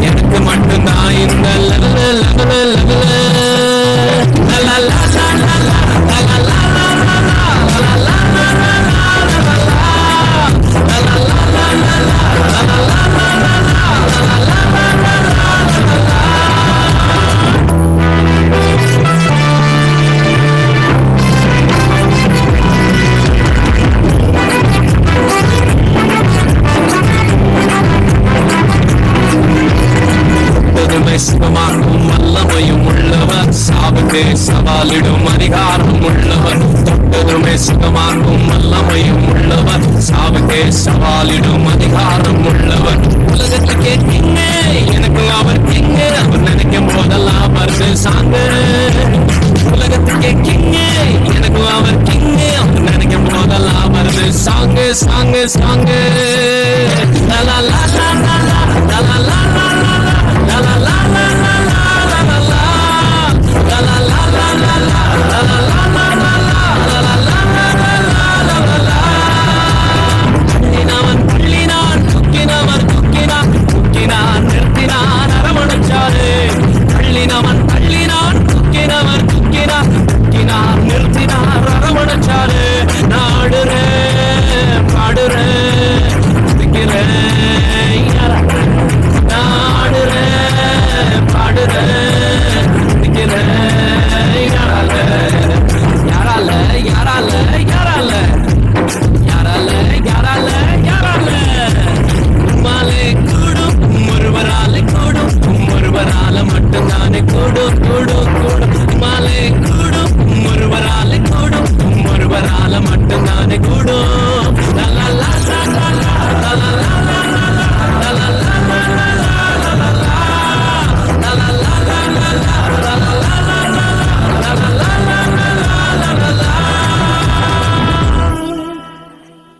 எனக்கு மட்டும்தான் இந்த லெவல் லெவல் சுகமாக்கும் வல்லமையும் உள்ளவர், சாவுக்கு சவாலிடும் அதிகாரம் உள்ளவர். தொட்டதுமே சுகமாக்கும் வல்லமையும் உள்ளவர், சாவுக்கு சவாலிடும் அதிகாரம் உள்ளவர். உலகத்துக்கே கிங்கே, எனக்கு அவர் கிங்கே, அவர் நினைக்கும் போதெல்லாம் வருது சாங்க. உலகத்துக்கே கிங்கே, எனக்கு அவர் கிங்கே, அவர் நினைக்கும் போதெல்லாம் வருது சாங்கு சாங்கு சாங்கு.